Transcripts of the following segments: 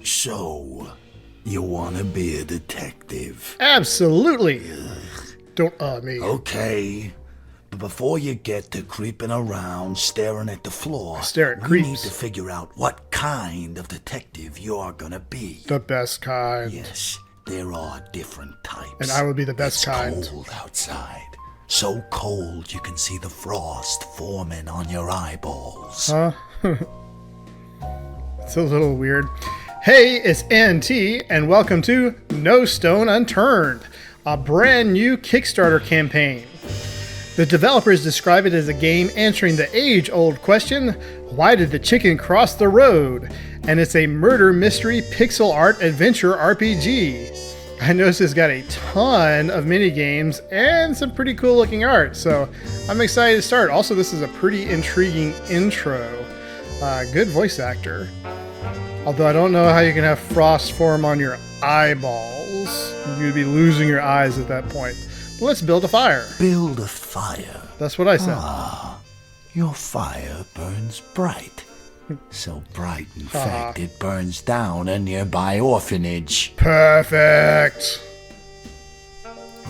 So, you want to be a detective? Absolutely. Don't me. Okay. But before you get to creeping around, staring at the floor, Stare at we need creeps. to figure out what kind of detective you're gonna be. The best kind. Yes, there are different types. And I would be the best kind. It's cold outside. So cold you can see the frost forming on your eyeballs. Huh? It's a little weird. Hey, it's NT, and welcome to No Stone Unturned, a brand new Kickstarter campaign. The developers describe it as a game answering the age-old question, why did the chicken cross the road? And it's a murder mystery pixel art adventure RPG. I noticed it's got a ton of minigames and some pretty cool looking art, so I'm excited to start. Also, this is a pretty intriguing intro. Good voice actor. Although I don't know how you can have frost form on your eyeballs. You'd be losing your eyes at that point. Let's build a fire. Build a fire. That's what I said. Your fire burns bright. So bright, in fact, it burns down a nearby orphanage. Perfect.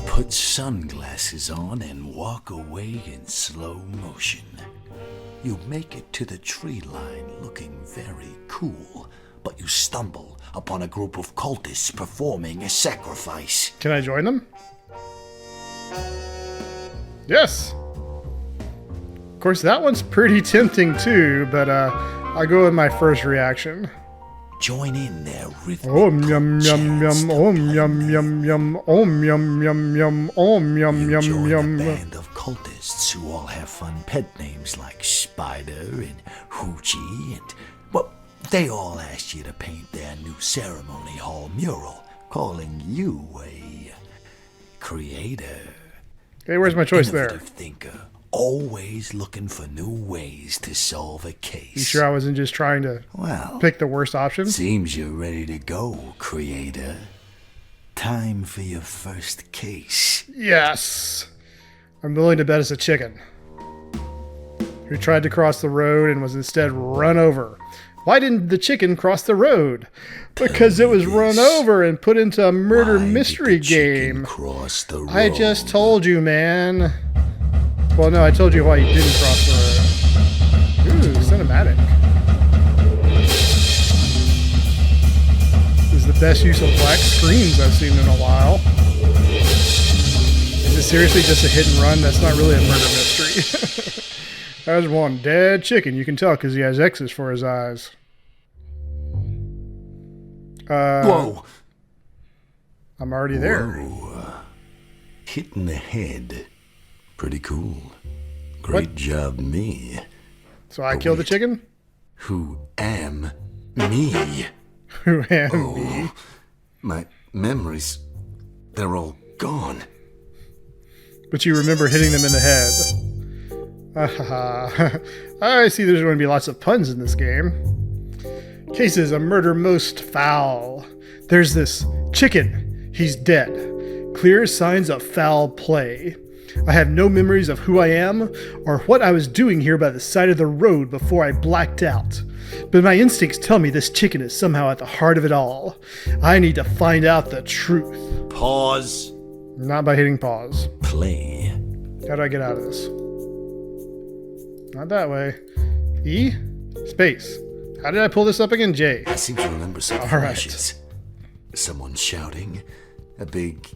Put sunglasses on and walk away in slow motion. You make it to the tree line looking very cool, but you stumble upon a group of cultists performing a sacrifice. Can I join them? Yes. Of course, that one's pretty tempting too, but I'll go with my first reaction. Join in their rhythmic Yum yum yum, yum yum yum, yum yum yum, yum yum Join yum. a band of cultists who all have fun pet names like Spider and Hoochie, and, well, they all asked you to paint their new ceremony hall mural, calling you a creator. Okay, where's my choice there? Innovative thinker, always looking for new ways to solve a case. You sure I wasn't just trying to Well, pick the worst option? seems you're ready to go, creator. Time for your first case. Yes. I'm willing to bet it's a chicken who tried to cross the road and was instead run over. Why didn't the chicken cross the road? Because it was run over and put into a murder Why mystery did the chicken game. cross the road? I just told you, man. Well, no, I told you why he didn't cross the road. Ooh, cinematic. This is the best use of black screens I've seen in a while. Is it seriously just a hit and run? That's not really a murder mystery. There's one dead chicken. You can tell because he has X's for his eyes. Whoa! I'm already there. Whoa. Hit in the head. Pretty cool. Great job, me. So I killed the chicken? Who am me? Who am me? My memories, they're all gone. But you remember hitting them in the head. I see there's going to be lots of puns in this game. Cases of murder most foul. There's this chicken. He's dead. Clear signs of foul play. I have no memories of who I am or what I was doing here by the side of the road before I blacked out. But my instincts tell me this chicken is somehow at the heart of it all. I need to find out the truth. Pause. Not by hitting pause. Play. How do I get out of this? Not that way. E? Space. How did I pull this up again? J. I seem to remember some All flashes. Someone shouting. A big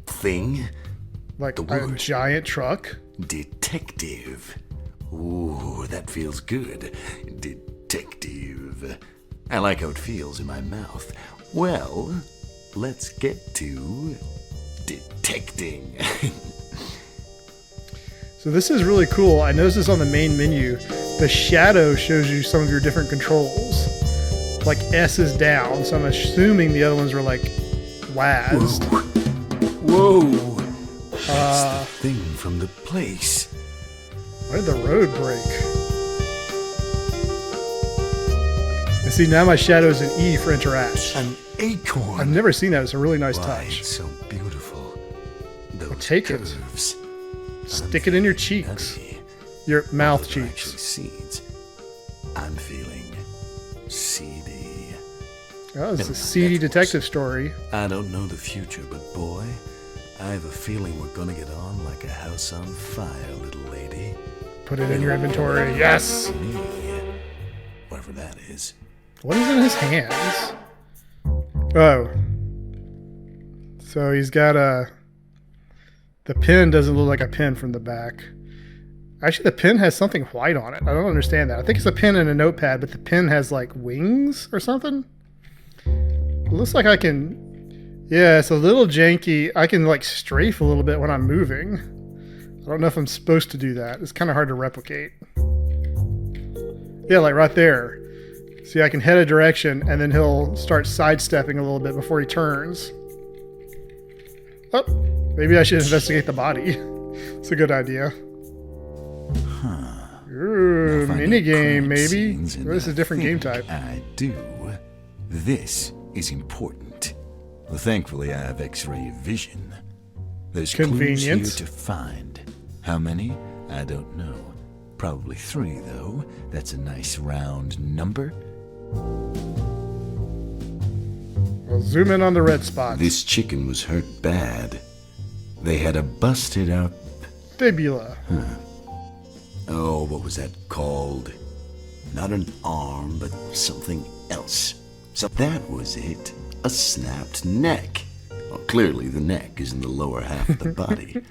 thing. Like The a word. giant truck. Detective. Ooh, that feels good. Detective. I like how it feels in my mouth. Well, let's get to detecting. So this is really cool. I noticed this on the main menu. The shadow shows you some of your different controls. Like S is down, so I'm assuming the other ones were like WASD. Whoa. That's the thing from the place. Why did the road break? And see, now my shadow is an E for interact. An acorn. I've never seen that. It's a really nice Why, touch. it's so beautiful. Those take it. curves. Stick it in your cheeks. Nutty. Your mouth They're actually cheeks. seeds. I'm feeling seedy. Oh, it's a seedy detective story. I don't know the future, but boy, I have a feeling we're gonna get on like a house on fire, little lady. Put it in your inventory. Yes! Me, whatever that is. What is in his hands? Oh. So he's got a... The pin doesn't look like a pin from the back. Actually, the pin has something white on it. I don't understand that. I think it's a pin and a notepad, but the pin has like wings or something. It looks like I can... Yeah, it's a little janky. I can like strafe a little bit when I'm moving. I don't know if I'm supposed to do that. It's kind of hard to replicate. Yeah, like right there. See, I can head a direction and then he'll start sidestepping a little bit before he turns. Oh, maybe I should investigate the body. It's a good idea. Ooh, minigame maybe. Well, this is a different game type. I do. This is important. Well, thankfully, I have X-ray vision. There's clues here to find. How many? I don't know. Probably 3, though. That's a nice round number. I'll zoom in on the red spots. This chicken was hurt bad. They had a busted out... Fibula. Oh, what was that called? Not an arm, but something else. So that was it. A snapped neck. Well, clearly the neck is in the lower half of the body.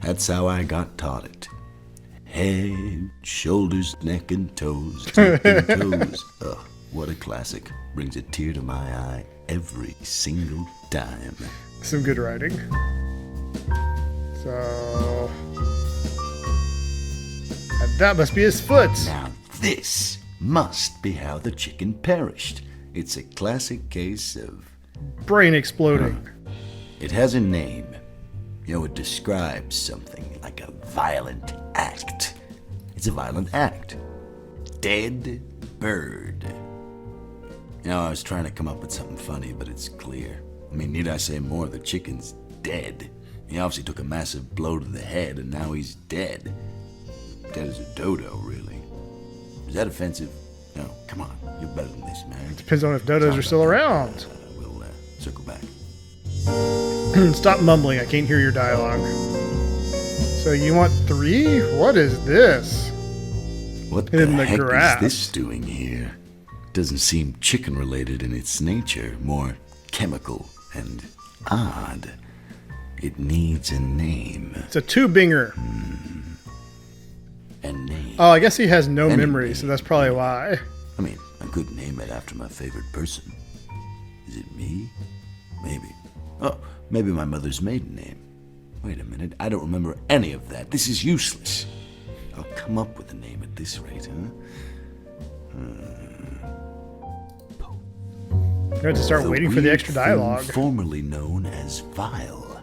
That's how I got taught it. Head, shoulders, neck, and toes. Neck and toes. Oh, what a classic. Brings a tear to my eye every single time. Some good writing. So... And that must be his foot. Now this must be how the chicken perished. It's a classic case of... brain exploding. It has a name. You know, it describes something like a violent act. It's a violent act. Dead bird. You know, I was trying to come up with something funny, but it's clear. I mean, need I say more? The chicken's dead. He obviously took a massive blow to the head, and now he's dead. Dead as a dodo, really. Is that offensive? No, come on. You're better than this, man. Depends on if dodos are still around. We'll circle back. Stop mumbling. I can't hear your dialogue. So you want 3? What is this? What the heck is this doing here? Doesn't seem chicken-related in its nature. More chemical and odd. It needs a name. It's a two-binger. A name. Oh, I guess he has no memory, so that's probably why. I mean, I could name it after my favorite person. Is it me? Maybe. Oh, maybe my mother's maiden name. Wait a minute, I don't remember any of that. This is useless. I'll come up with a name at this rate, huh? You have to start waiting for the extra dialogue. Formerly known as Vile.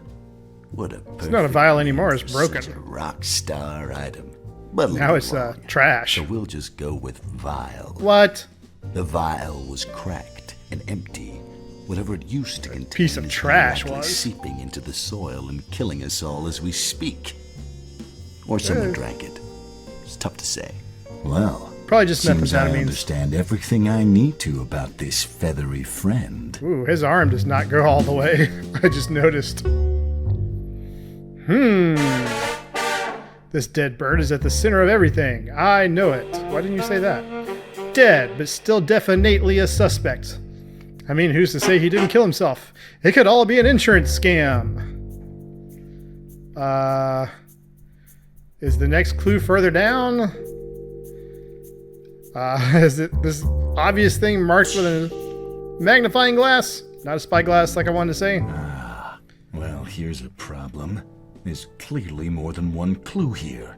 What a It's not a vial anymore, it's broken. Such a rock star item. But now it's trash. So we'll just go with Vile. What? The vial was cracked and empty. Whatever it used to contain piece of trash was seeping into the soil and killing us all as we speak. Or someone drank it. It's tough to say. Well, probably just methamphetamine. I understand everything I need to about this feathery friend. Ooh, his arm does not go all the way. I just noticed. This dead bird is at the center of everything. I know it. Why didn't you say that? Dead, but still definitely a suspect. I mean, who's to say he didn't kill himself? It could all be an insurance scam. Is the next clue further down? Is it this obvious thing marked with a magnifying glass? Not a spyglass like I wanted to say. Well, here's a problem. There's clearly more than one clue here.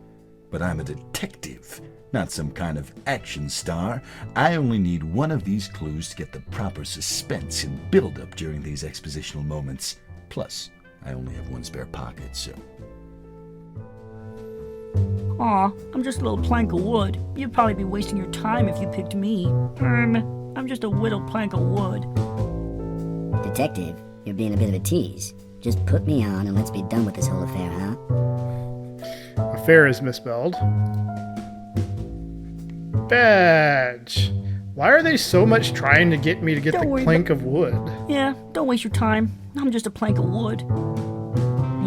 But I'm a detective, not some kind of action star. I only need one of these clues to get the proper suspense and build-up during these expositional moments. Plus, I only have one spare pocket, so... Aw, I'm just a little plank of wood. You'd probably be wasting your time if you picked me. I'm just a whittled plank of wood. Detective, you're being a bit of a tease. Just put me on and let's be done with this whole affair, huh? Affair is misspelled. Badge. Why are they so much trying to get me to get Don't the worry plank of wood? Yeah, don't waste your time. I'm just a plank of wood.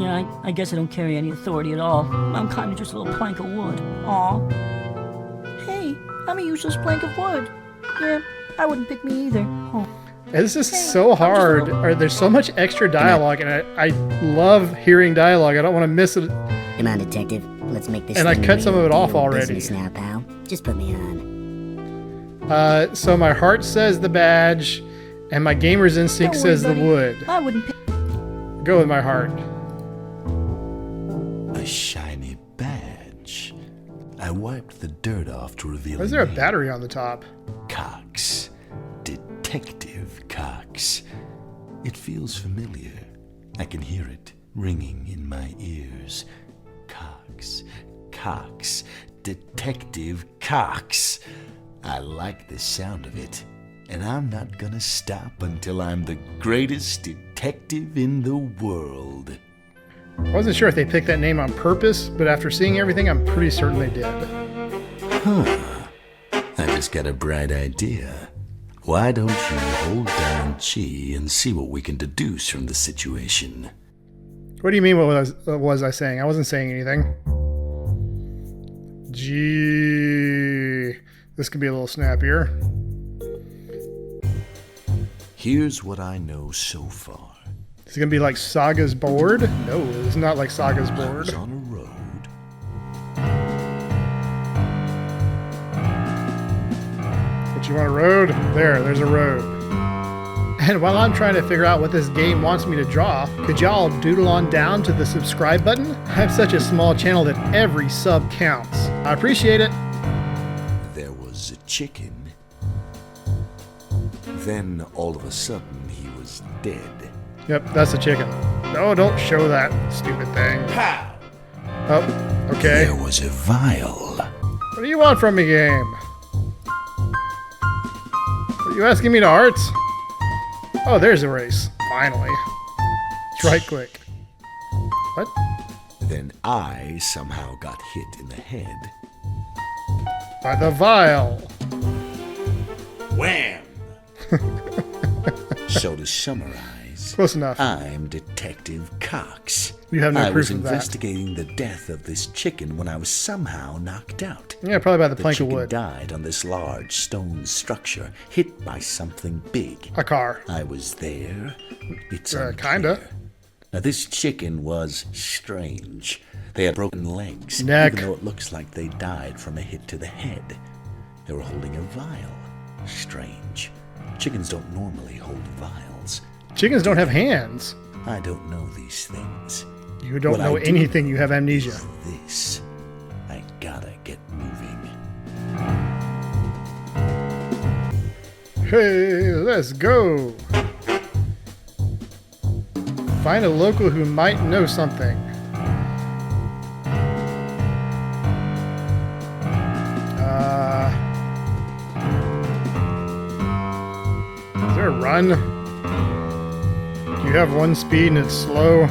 Yeah, I guess I don't carry any authority at all. I'm kind of just a little plank of wood. Aw. Hey, I'm a useless plank of wood. Yeah, I wouldn't pick me either. Oh. This is Hey, so I'm just a hard. little- Or there's so much extra dialogue, and I love hearing dialogue. I don't want to miss it. Come on, detective. Let's make this. And I thing cut some real. of it off Do your already. business now, pal. Just put me on. So my heart says the badge, and my gamer's instinct Don't worry, says the buddy. wood. I wouldn't pick. Go with my heart. A shiny badge. I wiped the dirt off to reveal Why is a there a name. battery on the top? Cox. Detective Cox. It feels familiar. I can hear it ringing in my ears. Cox. Cox. Detective Cox. I like the sound of it, and I'm not gonna stop until I'm the greatest detective in the world. I wasn't sure if they picked that name on purpose, but after seeing everything, I'm pretty certain they did. I just got a bright idea. Why don't you hold down Chi and see what we can deduce from the situation? What do you mean? What was I saying? I wasn't saying anything. Gee, this could be a little snappier. Here's what I know so far. Is it gonna be like Saga's board? No, it's not like Saga's I board. was on a road. But you want a road? There's a road. And while I'm trying to figure out what this game wants me to draw, could y'all doodle on down to the subscribe button? I have such a small channel that every sub counts. I appreciate it. There was a chicken. Then all of a sudden he was dead. Yep, that's a chicken. No, don't show that stupid thing. Pow! Oh, okay. There was a vial. What do you want from me, game? Are you asking me to hearts? Oh, there's a race. Finally. Let's right click. What? Then I somehow got hit in the head. By the vial. Wham! So to summarize, Close enough. I'm Detective Cox. You have no I was proof of that. investigating the death of this chicken when I was somehow knocked out. Yeah, probably by the The plank of chicken wood. died on this large stone structure, hit by something big. A car. I was there. It's Kinda. unclear. Now this chicken was strange. They had broken legs, Neck. even though it looks like they died from a hit to the head. They were holding a vial. Strange. Chickens don't normally hold vials. Chickens don't have hands. I don't know these things. You don't What know I do anything. know You have amnesia. is this. I gotta get moving. Hey, let's go. Find a local who might know something. Is there a run? Do you have one speed and it's slow?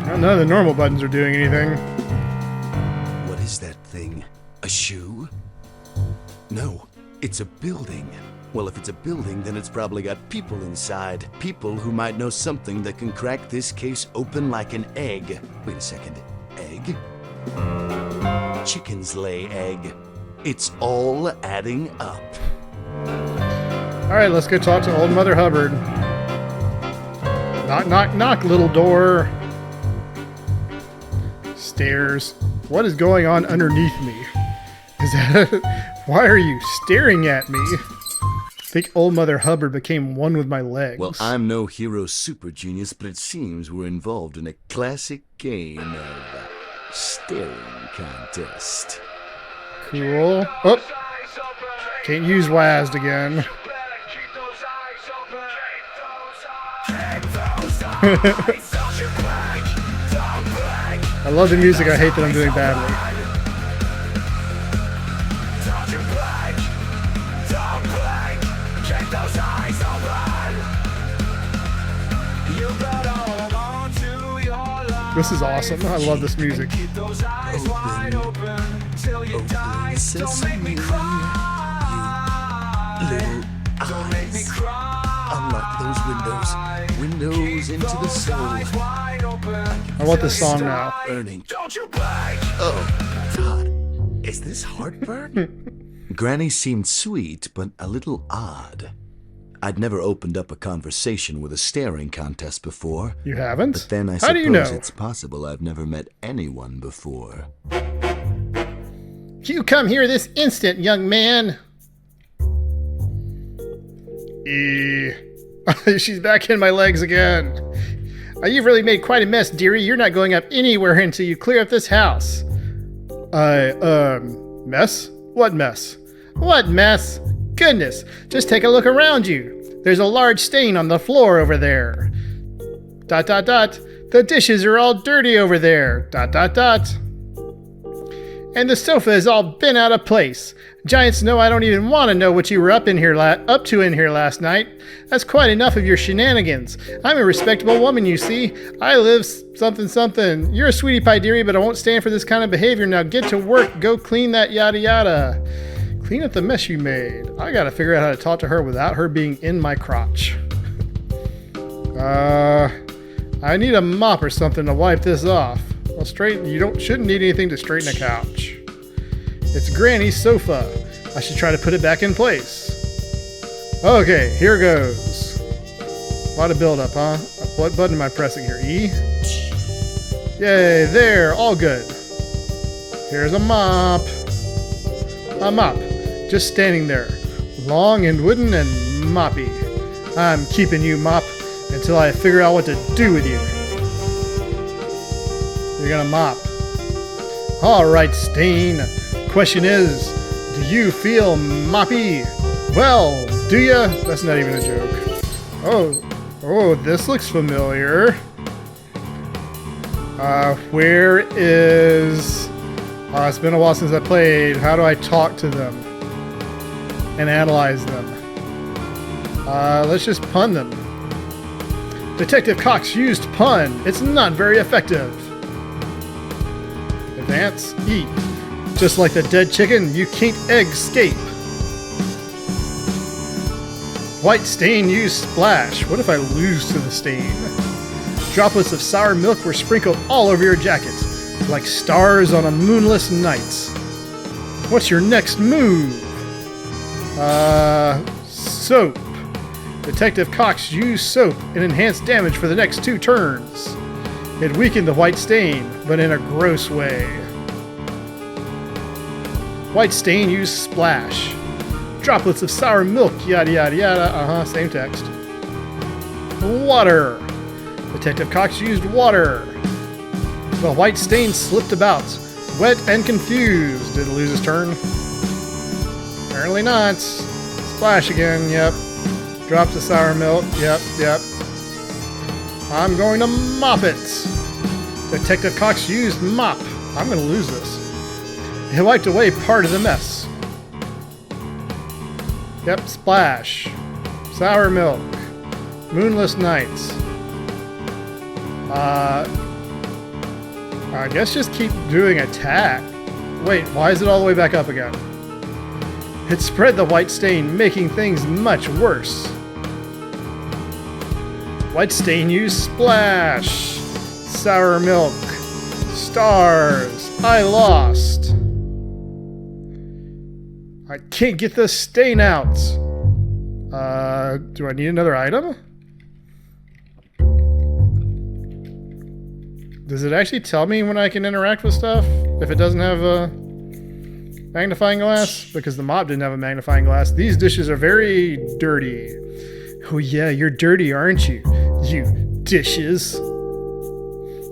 None of the normal buttons are doing anything. What is that thing? A shoe? No, it's a building. Well, if it's a building, then it's probably got people inside. People who might know something that can crack this case open like an egg. Wait a second. Egg? Chickens lay egg. It's all adding up. Alright, let's go talk to old Mother Hubbard. Knock, knock, knock, little door. Stairs. What is going on underneath me? Is that... Why are you staring at me? I think old Mother Hubbard became one with my legs. Well, I'm no hero super genius, but it seems we're involved in a classic game of staring contest. Cool. Oh! Can't use WASD again. I love the music, I hate that I'm doing badly. This is awesome. I love this music. Open sesame. little eyes. Unlock those windows. Windows into the soul. I want this song now. Burning. Oh, God. Is this heartburn? Granny seemed sweet, but a little odd. I'd never opened up a conversation with a staring contest before. You haven't? But then I How suppose do you know? it's possible I've never met anyone before. You come here this instant, young man. She's back in my legs again. You've really made quite a mess, dearie. You're not going up anywhere until you clear up this house. Mess? What mess? What mess? Goodness, just take a look around you. There's a large stain on the floor over there. ... The dishes are all dirty over there. ... And the sofa is all bent out of place. Giants know I don't even want to know what you were up to in here last night. That's quite enough of your shenanigans. I'm a respectable woman, you see. I live something. You're a sweetie pie, dearie, but I won't stand for this kind of behavior. Now get to work. Go clean that yada yada. Clean up the mess you made. I gotta figure out how to talk to her without her being in my crotch. I need a mop or something to wipe this off. Well, shouldn't need anything to straighten a couch. It's Granny's sofa. I should try to put it back in place. Okay, here goes. A lot of build-up, huh? What button am I pressing here? E? Yay, there, all good. Here's a mop. A mop, just standing there, long and wooden and moppy. I'm keeping you, mop, until I figure out what to do with you. You're gonna mop. All right, Stain. Question is, do you feel moppy? Well, do ya? That's not even a joke. Oh, this looks familiar. Where is... it's been a while since I played. How do I talk to them and analyze them? Let's just pun them. Detective Cox used pun. It's not very effective. Advance, eat. Just like the dead chicken, you can't escape. White stain used splash. What if I lose to the stain? Droplets of sour milk were sprinkled all over your jacket, like stars on a moonless night. What's your next move? Soap. Detective Cox used soap and enhanced damage for the next 2 turns. It weakened the white stain, but in a gross way. White stain used splash. Droplets of sour milk, yada yada yada. Same text. Water. Detective Cox used water. The white stain slipped about, wet and confused. Did it lose his turn? Apparently not. Splash again, yep. Drops of sour milk, yep. I'm going to mop it. Detective Cox used mop. I'm going to lose this. He wiped away part of the mess. Yep, splash. Sour milk. Moonless nights. I guess just keep doing attack. Wait, why is it all the way back up again? It spread the white stain, making things much worse. White stain used splash. Sour milk. Stars. I lost. I can't get the stain out. Do I need another item? Does it actually tell me when I can interact with stuff? If it doesn't have a magnifying glass? Because the mop didn't have a magnifying glass. These dishes are very dirty. Oh yeah, you're dirty, aren't you? You dishes.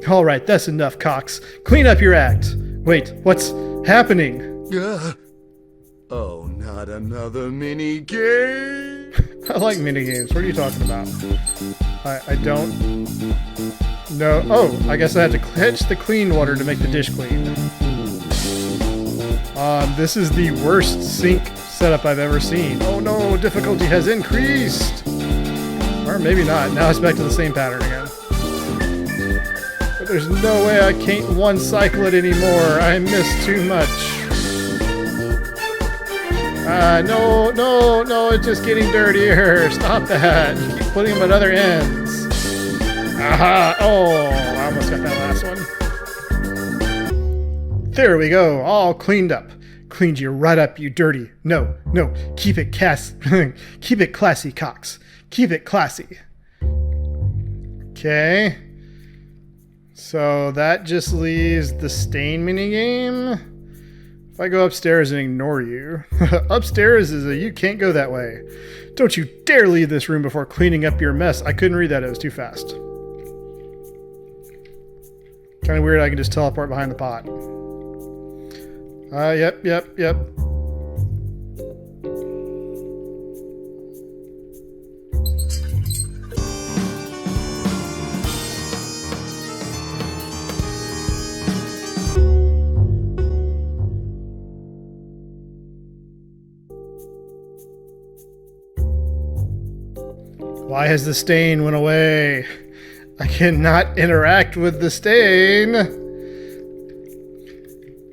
Alright, that's enough, Cox. Clean up your act. Wait, what's happening? Oh, not another mini game. I like minigames. What are you talking about? I don't know. Oh, I guess I have to catch the clean water to make the dish clean. This is the worst sink setup I've ever seen. Oh no, difficulty has increased. Or maybe not. Now it's back to the same pattern again. But there's no way I can't one cycle it anymore. I missed too much. No, no, no, it's just getting dirtier. Stop that. You keep putting them at other ends. Aha! Oh, I almost got that last one. There we go, all cleaned up. Cleaned you right up, you dirty. No, no, keep it keep it classy, Cox. Keep it classy. Okay. So that just leaves the stain minigame. If I go upstairs and ignore you. Upstairs is a you can't go that way. Don't you dare leave this room before cleaning up your mess. I couldn't read that, it was too fast. Kind of weird I can just teleport behind the pot. Yep. Why has the stain went away? I cannot interact with the stain.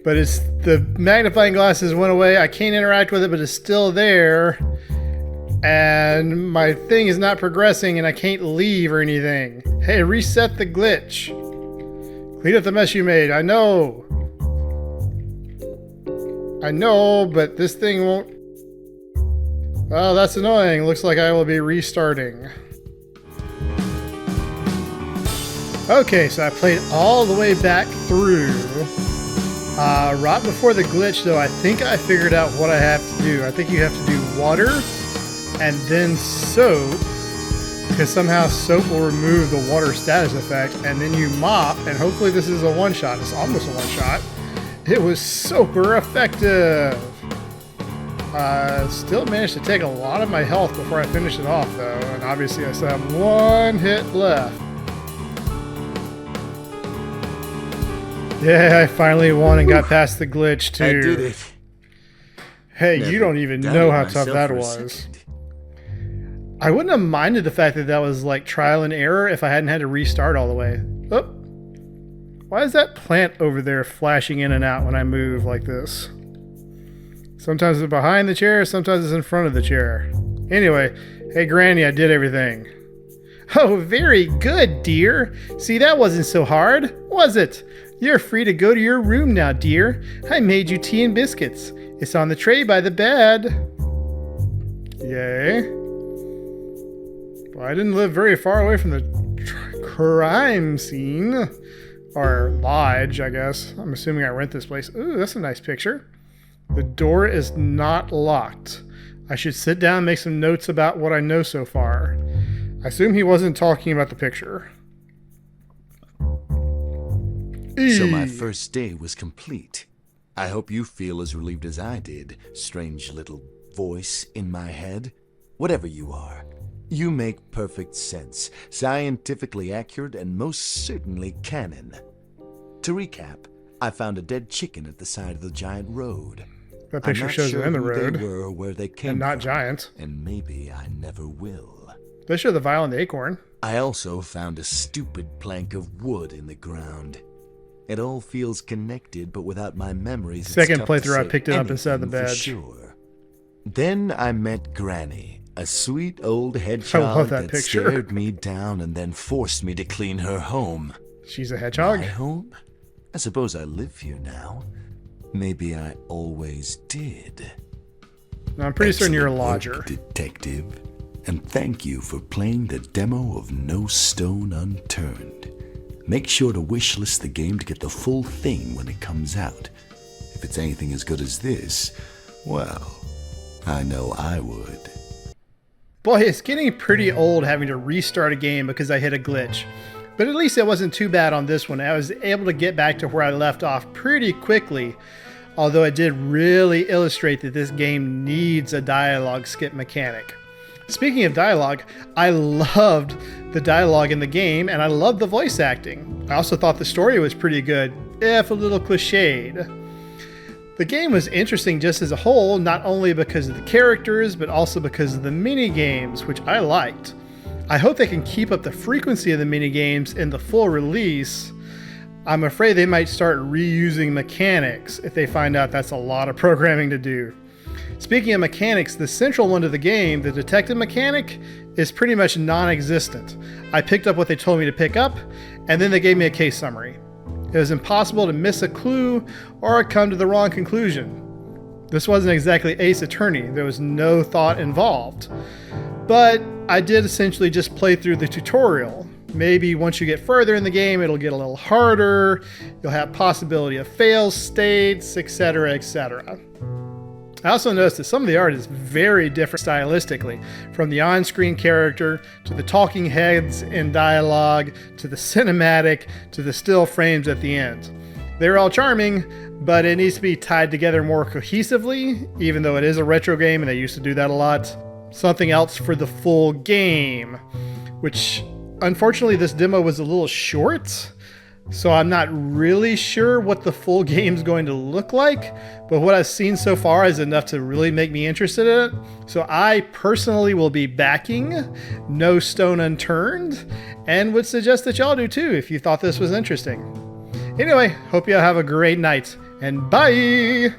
But it's the magnifying glasses went away. I can't interact with it, but it's still there. And my thing is not progressing and I can't leave or anything. Hey, reset the glitch. Clean up the mess you made. I know, but this thing won't. Well, that's annoying. Looks like I will be restarting. Okay, so I played all the way back through. Right before the glitch, though, I think I figured out what I have to do. I think you have to do water and then soap, because somehow soap will remove the water status effect, and then you mop, and hopefully this is a one-shot. It's almost a one-shot. It was super effective. Still managed to take a lot of my health before I finished it off, though, and obviously I still have one hit left. Yeah, I finally won and got past the glitch, too. I did it. Hey, Never you don't even doubted know how tough myself that for a was. second. I wouldn't have minded the fact that that was like trial and error if I hadn't had to restart all the way. Oh, why is that plant over there flashing in and out when I move like this? Sometimes it's behind the chair, sometimes it's in front of the chair. Anyway, hey Granny, I did everything. Oh, very good, dear. See, that wasn't so hard, was it? You're free to go to your room now, dear. I made you tea and biscuits. It's on the tray by the bed. Yay. Well, I didn't live very far away from the crime scene. Or lodge, I guess. I'm assuming I rent this place. Ooh, that's a nice picture. The door is not locked. I should sit down and make some notes about what I know so far. I assume he wasn't talking about the picture. So my first day was complete. I hope you feel as relieved as I did, strange little voice in my head. Whatever you are, you make perfect sense, scientifically accurate, and most certainly canon. To recap, I found a dead chicken at the side of the giant road. That picture shows them in the road. They were or where they came And not from, giants. and maybe I never will. They show the vial and the acorn. I also found a stupid plank of wood in the ground. It all feels connected, but without my memories, Second it's tough to playthrough, I say picked it up inside the anything for badge. Sure. Then I met Granny, a sweet old I hedgehog love that picture. stared me down and then forced me to clean her home. She's a hedgehog. My home? I suppose I live here now. Maybe I always did. No, I'm pretty certain you're a Excellent lodger. work, detective. And thank you for playing the demo of No Stone Unturned. Make sure to wishlist the game to get the full thing when it comes out. If it's anything as good as this, well, I know I would. Boy, it's getting pretty old having to restart a game because I hit a glitch. But at least it wasn't too bad on this one. I was able to get back to where I left off pretty quickly. Although it did really illustrate that this game needs a dialogue skip mechanic. Speaking of dialogue, I loved the dialogue in the game and I loved the voice acting. I also thought the story was pretty good, if a little cliched. The game was interesting just as a whole, not only because of the characters, but also because of the mini-games, which I liked. I hope they can keep up the frequency of the mini-games in the full release. I'm afraid they might start reusing mechanics if they find out that's a lot of programming to do. Speaking of mechanics, the central one to the game, the detective mechanic, is pretty much non-existent. I picked up what they told me to pick up, and then they gave me a case summary. It was impossible to miss a clue or come to the wrong conclusion. This wasn't exactly Ace Attorney. There was no thought involved. But I did essentially just play through the tutorial. Maybe once you get further in the game, it'll get a little harder. You'll have possibility of fail states, etc., etc. I also noticed that some of the art is very different stylistically, from the on-screen character, to the talking heads in dialogue, to the cinematic, to the still frames at the end. They're all charming, but it needs to be tied together more cohesively, even though it is a retro game and they used to do that a lot. Something else for the full game, which unfortunately this demo was a little short, so I'm not really sure what the full game's going to look like, but what I've seen so far is enough to really make me interested in it. So I personally will be backing No Stone Unturned, and would suggest that y'all do too if you thought this was interesting. Anyway, hope you have a great night, and bye!